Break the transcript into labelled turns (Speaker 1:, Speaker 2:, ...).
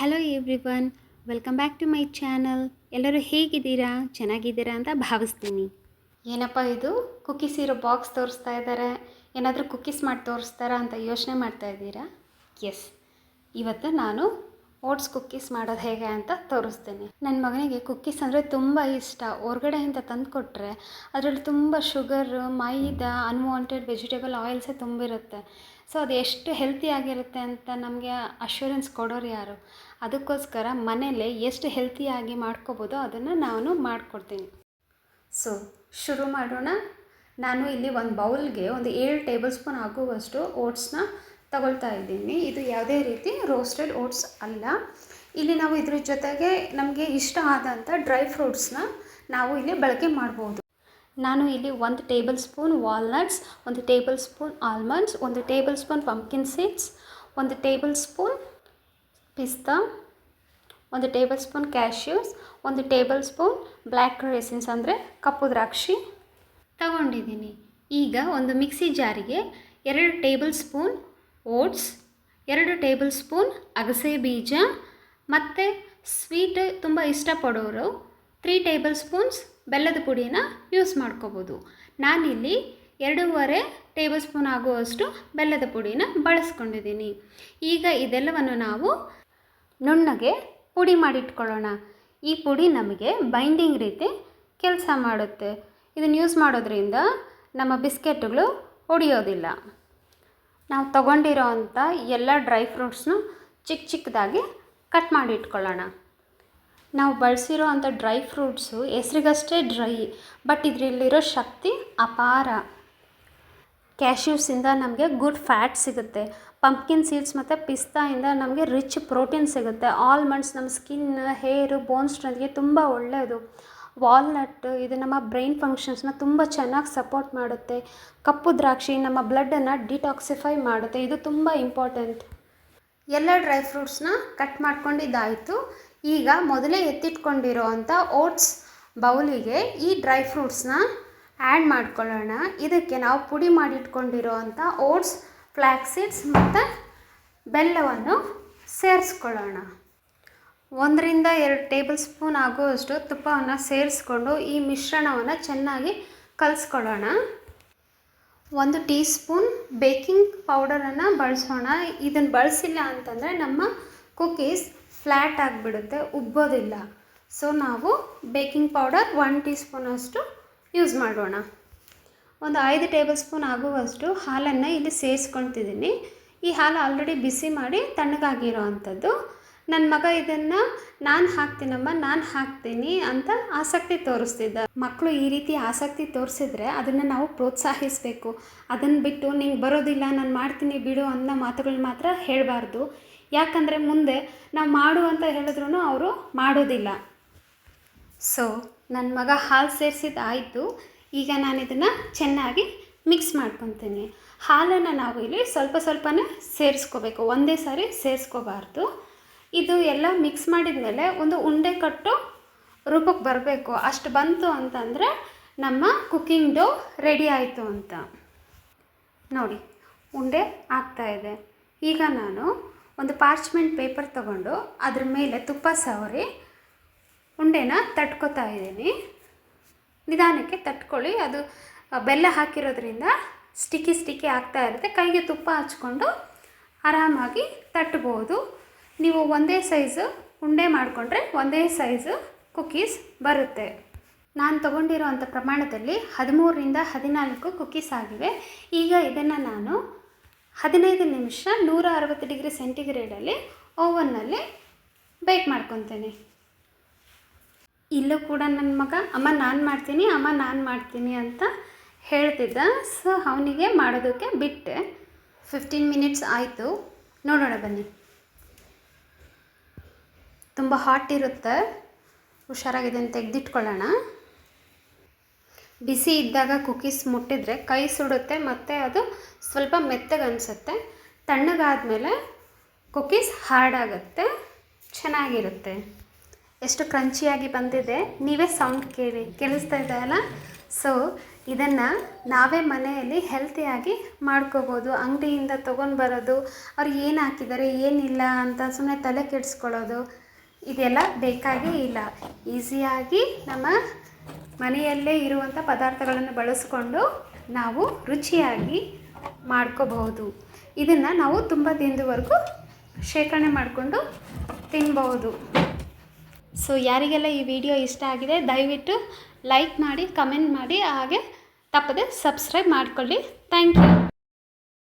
Speaker 1: Hello everyone, welcome back to my channel. ಎಲ್ಲರೂ ಹೇಗಿದ್ದೀರಾ? ಚೆನ್ನಾಗಿದ್ದೀರಾ ಅಂತ ಭಾವಿಸ್ತೀನಿ. ಏನಪ್ಪ ಇದು ಕುಕ್ಕೀಸ್ ಇರೋ ಬಾಕ್ಸ್ ತೋರಿಸ್ತಾ ಇದ್ದಾರೆ, ಏನಾದರೂ ಕುಕ್ಕೀಸ್ ಮಾಡಿ ತೋರಿಸ್ತಾರಾ ಅಂತ ಯೋಚನೆ ಮಾಡ್ತಾ ಇದ್ದೀರಾ? ಎಸ್, ಇವತ್ತು ನಾನು ಓಟ್ಸ್ ಕುಕ್ಕೀಸ್ ಮಾಡೋದು ಹೇಗೆ ಅಂತ ತೋರಿಸ್ತೀನಿ. ನನ್ನ ಮಗನಿಗೆ ಕುಕ್ಕೀಸ್ ಅಂದರೆ ತುಂಬ ಇಷ್ಟ. ಹೊರಗಡೆಯಿಂದ ತಂದು ಕೊಟ್ಟರೆ ಅದರಲ್ಲಿ ತುಂಬ ಶುಗರ್, ಮೈದಾ, ಅನ್ವಾಂಟೆಡ್ ವೆಜಿಟೇಬಲ್ ಆಯಿಲ್ಸೇ ತುಂಬಿರುತ್ತೆ. ಸೊ ಅದು ಎಷ್ಟು ಹೆಲ್ತಿಯಾಗಿರುತ್ತೆ ಅಂತ ನಮಗೆ ಅಶ್ಯೂರೆನ್ಸ್ ಕೊಡೋರು ಯಾರು? ಅದಕ್ಕೋಸ್ಕರ ಮನೇಲೆ ಎಷ್ಟು ಹೆಲ್ತಿಯಾಗಿ ಮಾಡ್ಕೋಬೋದೋ ಅದನ್ನು ನಾನು ಮಾಡಿಕೊಡ್ತೀನಿ. ಸೊ ಶುರು ಮಾಡೋಣ. ನಾನು ಇಲ್ಲಿ ಒಂದು ಬೌಲ್ಗೆ ಒಂದು 7 ಟೇಬಲ್ ಸ್ಪೂನ್ ಆಗುವಷ್ಟು ಓಟ್ಸ್ನ ತಗೊಳ್ತಾ ಇದ್ದೀನಿ. ಇದು ಯಾವುದೇ ರೀತಿ ರೋಸ್ಟೆಡ್ ಓಟ್ಸ್ ಅಲ್ಲ. ಇಲ್ಲಿ ನಾವು ಇದ್ರ ಜೊತೆಗೆ ನಮಗೆ ಇಷ್ಟ ಆದಂಥ ಡ್ರೈ ಫ್ರೂಟ್ಸ್ನ ನಾವು ಇಲ್ಲಿ ಬಳಕೆ ಮಾಡ್ಬೋದು. ನಾನು ಇಲ್ಲಿ 1 tablespoon walnuts, 1 tablespoon almonds, 1 tablespoon pumpkin seeds, 1 tablespoon pista, 1 tablespoon cashews, 1 tablespoon black raisins ಅಂದರೆ ಕಪ್ಪು ದ್ರಾಕ್ಷಿ ತಗೊಂಡಿದ್ದೀನಿ. ಈಗ ಒಂದು ಮಿಕ್ಸಿ ಜಾರಿಗೆ 2 tablespoon oats, 2 tablespoon ಅಗಸೆ ಬೀಜ ಮತ್ತು ಸ್ವೀಟ್ ತುಂಬ ಇಷ್ಟಪಡೋರು 3 ಟೇಬಲ್ ಸ್ಪೂನ್ಸ್ ಬೆಲ್ಲದ ಪುಡಿನ ಯೂಸ್ ಮಾಡ್ಕೋಬೋದು. ನಾನಿಲ್ಲಿ 2.5 ಟೇಬಲ್ ಸ್ಪೂನ್ ಆಗುವಷ್ಟು ಬೆಲ್ಲದ ಪುಡಿನ ಬಳಸ್ಕೊಂಡಿದ್ದೀನಿ. ಈಗ ಇದೆಲ್ಲವನ್ನು ನಾವು ನುಣ್ಣಗೆ ಪುಡಿ ಮಾಡಿಟ್ಕೊಳ್ಳೋಣ. ಈ ಪುಡಿ ನಮಗೆ ಬೈಂಡಿಂಗ್ ರೀತಿ ಕೆಲಸ ಮಾಡುತ್ತೆ. ಇದನ್ನು ಯೂಸ್ ಮಾಡೋದ್ರಿಂದ ನಮ್ಮ ಬಿಸ್ಕೆಟ್ಗಳು ಒಡೆಯೋದಿಲ್ಲ. ನಾವು ತಗೊಂಡಿರೋ ಅಂಥ ಎಲ್ಲ ಡ್ರೈ ಫ್ರೂಟ್ಸ್ನು ಚಿಕ್ಕ ಚಿಕ್ಕದಾಗಿ ಕಟ್ ಮಾಡಿ ಇಟ್ಕೊಳ್ಳೋಣ. ನಾವು ಬಳಸಿರೋ ಅಂಥ ಡ್ರೈ ಫ್ರೂಟ್ಸು ಹೆಸ್ರಿಗಷ್ಟೇ ಡ್ರೈ, ಬಟ್ ಇದರಲ್ಲಿರೋ ಶಕ್ತಿ ಅಪಾರ. ಕ್ಯಾಶ್ಯೂಸಿಂದ ನಮಗೆ ಗುಡ್ ಫ್ಯಾಟ್ ಸಿಗುತ್ತೆ. ಪಂಪ್ಕಿನ್ ಸೀಡ್ಸ್ ಮತ್ತು ಪಿಸ್ತಾಯಿಂದ ನಮಗೆ ರಿಚ್ ಪ್ರೋಟೀನ್ ಸಿಗುತ್ತೆ. ಆಲ್ಮಂಡ್ಸ್ ನಮ್ಮ ಸ್ಕಿನ್, ಹೇರು, ಬೋನ್ ಸ್ಟ್ರೆಂತ್ಗೆ ತುಂಬ ಒಳ್ಳೆಯದು. ವಾಲ್ನಟ್ ಇದು ನಮ್ಮ ಬ್ರೈನ್ ಫಂಕ್ಷನ್ಸ್ನ ತುಂಬ ಚೆನ್ನಾಗಿ ಸಪೋರ್ಟ್ ಮಾಡುತ್ತೆ. ಕಪ್ಪು ದ್ರಾಕ್ಷಿ ನಮ್ಮ ಬ್ಲಡ್ಡನ್ನು ಡಿಟಾಕ್ಸಿಫೈ ಮಾಡುತ್ತೆ. ಇದು ತುಂಬ ಇಂಪಾರ್ಟೆಂಟ್. ಎಲ್ಲ ಡ್ರೈ ಫ್ರೂಟ್ಸ್ನ ಕಟ್ ಮಾಡ್ಕೊಂಡಿದ್ದಾಯಿತು. ಈಗ ಮೊದಲೇ ಎತ್ತಿಟ್ಕೊಂಡಿರೋ ಅಂಥ ಓಟ್ಸ್ ಬೌಲಿಗೆ ಈ ಡ್ರೈ ಫ್ರೂಟ್ಸ್ನ ಆ್ಯಡ್ ಮಾಡ್ಕೊಳ್ಳೋಣ. ಇದಕ್ಕೆ ನಾವು ಪುಡಿ ಮಾಡಿಟ್ಕೊಂಡಿರೋ ಅಂಥ ಓಟ್ಸ್, ಫ್ಲ್ಯಾಕ್ಸ್ ಸೀಡ್ಸ್ ಮತ್ತು ಬೆಲ್ಲವನ್ನು ಸೇರಿಸ್ಕೊಳ್ಳೋಣ. 1-2 ಟೇಬಲ್ ಸ್ಪೂನ್ ಆಗುವಷ್ಟು ತುಪ್ಪವನ್ನು ಸೇರಿಸ್ಕೊಂಡು ಈ ಮಿಶ್ರಣವನ್ನು ಚೆನ್ನಾಗಿ ಕಲಿಸ್ಕೊಳ್ಳೋಣ. 1 ಟೀ ಸ್ಪೂನ್ ಬೇಕಿಂಗ್ ಪೌಡರನ್ನು ಬಳಸೋಣ. ಇದನ್ನು ಬಳಸಿಲ್ಲ ಅಂತಂದರೆ ನಮ್ಮ ಕುಕ್ಕೀಸ್ ಫ್ಲ್ಯಾಟ್ ಆಗಿಬಿಡುತ್ತೆ, ಉಬ್ಬೋದಿಲ್ಲ. ಸೊ ನಾವು ಬೇಕಿಂಗ್ ಪೌಡರ್ 1 ಟೀ ಸ್ಪೂನಷ್ಟು ಯೂಸ್ ಮಾಡೋಣ. 5 ಟೇಬಲ್ ಸ್ಪೂನ್ ಆಗುವಷ್ಟು ಹಾಲನ್ನು ಇಲ್ಲಿ ಸೇರಿಸ್ಕೊಳ್ತಿದ್ದೀನಿ. ಈ ಹಾಲು ಆಲ್ರೆಡಿ ಬಿಸಿ ಮಾಡಿ ತಣ್ಣಗಾಗಿರೋ ಅಂಥದ್ದು. ನನ್ನ ಮಗ ಇದನ್ನು ನಾನು ಹಾಕ್ತೀನಿ ಅಂತ ಆಸಕ್ತಿ ತೋರಿಸ್ತಿದ್ದ. ಮಕ್ಕಳು ಈ ರೀತಿ ಆಸಕ್ತಿ ತೋರಿಸಿದ್ರೆ ಅದನ್ನು ನಾವು ಪ್ರೋತ್ಸಾಹಿಸಬೇಕು. ಅದನ್ನು ಬಿಟ್ಟು ನಿಂಗೆ ಬರೋದಿಲ್ಲ, ನಾನು ಮಾಡ್ತೀನಿ ಬಿಡು ಅನ್ನೋ ಮಾತುಗಳು ಮಾತ್ರ ಹೇಳಬಾರ್ದು. ಯಾಕಂದರೆ ಮುಂದೆ ನಾವು ಮಾಡು ಅಂತ ಹೇಳಿದ್ರೂ ಅವರು ಮಾಡೋದಿಲ್ಲ. ಸೊ ನನ್ನ ಮಗ ಹಾಲು ಸೇರಿಸಿದ್ದಾಯಿತು. ಈಗ ನಾನು ಇದನ್ನು ಚೆನ್ನಾಗಿ ಮಿಕ್ಸ್ ಮಾಡ್ಕೊತೀನಿ. ಹಾಲನ್ನು ನಾವು ಇಲ್ಲಿ ಸ್ವಲ್ಪ ಸ್ವಲ್ಪನೇ ಸೇರಿಸ್ಕೋಬೇಕು, ಒಂದೇ ಸಾರಿ ಸೇರಿಸ್ಕೋಬಾರ್ದು. ಇದು ಎಲ್ಲ ಮಿಕ್ಸ್ ಮಾಡಿದ ಮೇಲೆ ಒಂದು ಉಂಡೆ ಕಟ್ಟು ರೂಪಕ್ಕೆ ಬರಬೇಕು. ಅಷ್ಟು ಬಂತು ಅಂತಂದರೆ ನಮ್ಮ ಕುಕ್ಕಿಂಗ್ ಡೋ ರೆಡಿ ಆಯಿತು ಅಂತ. ನೋಡಿ, ಉಂಡೆ ಆಗ್ತಾಯಿದೆ. ಈಗ ನಾನು ಒಂದು ಪಾರ್ಚ್ಮೆಂಟ್ ಪೇಪರ್ ತಗೊಂಡು ಅದ್ರ ಮೇಲೆ ತುಪ್ಪ ಸವರಿ ಉಂಡೆನ ತಟ್ಕೋತಾ ಇದ್ದೀನಿ. ನಿಧಾನಕ್ಕೆ ತಟ್ಕೊಳ್ಳಿ, ಅದು ಬೆಲ್ಲ ಹಾಕಿರೋದ್ರಿಂದ ಸ್ಟಿಕ್ಕಿ ಆಗ್ತಾ ಇರುತ್ತೆ. ಕೈಗೆ ತುಪ್ಪ ಹಚ್ಕೊಂಡು ಆರಾಮಾಗಿ ತಟ್ಬೋದು. ನೀವು ಒಂದೇ ಸೈಜು ಉಂಡೆ ಮಾಡಿಕೊಂಡ್ರೆ ಒಂದೇ ಸೈಜು ಕುಕ್ಕೀಸ್ ಬರುತ್ತೆ. ನಾನು ತೊಗೊಂಡಿರೋ ಅಂಥ ಪ್ರಮಾಣದಲ್ಲಿ 13-14 ಕುಕ್ಕೀಸ್ ಆಗಿವೆ. ಈಗ ಇದನ್ನು ನಾನು 15 ನಿಮಿಷ 160 ಡಿಗ್ರಿ ಸೆಂಟಿಗ್ರೇಡಲ್ಲಿ ಓವನ್ನಲ್ಲಿ ಬೇಕ್ ಮಾಡ್ಕೊತೀನಿ. ಇಲ್ಲೂ ಕೂಡ ನನ್ನ ಮಗ ಅಮ್ಮ ನಾನು ಮಾಡ್ತೀನಿ ಅಂತ ಹೇಳ್ತಿದ್ದ. ಸೊ ಅವನಿಗೆ ಮಾಡೋದಕ್ಕೆ ಬಿಟ್ಟೆ. 15 ಮಿನಿಟ್ಸ್ ಆಯಿತು, ನೋಡೋಣ ಬನ್ನಿ. ತುಂಬ ಹಾಟ್ ಇರುತ್ತೆ, ಹುಷಾರಾಗಿದೆ ಅಂತ ತೆಗೆದಿಟ್ಕೊಳ್ಳೋಣ. ಬಿಸಿ ಇದ್ದಾಗ ಕುಕ್ಕೀಸ್ ಮುಟ್ಟಿದ್ರೆ ಕೈ ಸುಡುತ್ತೆ ಮತ್ತು ಅದು ಸ್ವಲ್ಪ ಮೆತ್ತಗೆ ಅನಿಸುತ್ತೆ. ತಣ್ಣಗಾದ್ಮೇಲೆ ಕುಕ್ಕೀಸ್ ಹಾರ್ಡ್ ಆಗುತ್ತೆ, ಚೆನ್ನಾಗಿರುತ್ತೆ. ಎಷ್ಟು ಕ್ರಂಚಿಯಾಗಿ ಬಂದಿದೆ. ನೀವೇ ಸೌಂಡ್ ಕೇಳಿಸ್ತಾ ಇದೆಯಲ್ಲ. ಸೊ ಇದನ್ನು ನಾವೇ ಮನೆಯಲ್ಲಿ ಹೆಲ್ತಿಯಾಗಿ ಮಾಡ್ಕೋಬೋದು. ಅಂಗಡಿಯಿಂದ ತೊಗೊಂಡು ಬರೋದು, ಅವ್ರು ಏನು ಹಾಕಿದ್ದಾರೆ ಏನಿಲ್ಲ ಅಂತ ಸುಮ್ಮನೆ ತಲೆ ಕೆಡಿಸ್ಕೊಳ್ಳೋದು ಇದೆಲ್ಲ ಬೇಕಾಗೇ ಇಲ್ಲ. ಈಸಿಯಾಗಿ ನಮ್ಮ ಮನೆಯಲ್ಲೇ ಇರುವಂಥ ಪದಾರ್ಥಗಳನ್ನು ಬಳಸ್ಕೊಂಡು ನಾವು ರುಚಿಯಾಗಿ ಮಾಡ್ಕೋಬಹುದು. ಇದನ್ನು ನಾವು ತುಂಬ ದಿನದವರೆಗೂ ಶೇಖರಣೆ ಮಾಡಿಕೊಂಡು ತಿನ್ಬಹುದು. ಸೊ ಯಾರಿಗೆಲ್ಲ ಈ ವಿಡಿಯೋ ಇಷ್ಟ ಆಗಿದೆ ದಯವಿಟ್ಟು ಲೈಕ್ ಮಾಡಿ, ಕಮೆಂಟ್ ಮಾಡಿ, ಹಾಗೆ ತಪ್ಪದೆ ಸಬ್ಸ್ಕ್ರೈಬ್ ಮಾಡಿಕೊಳ್ಳಿ. Thank you.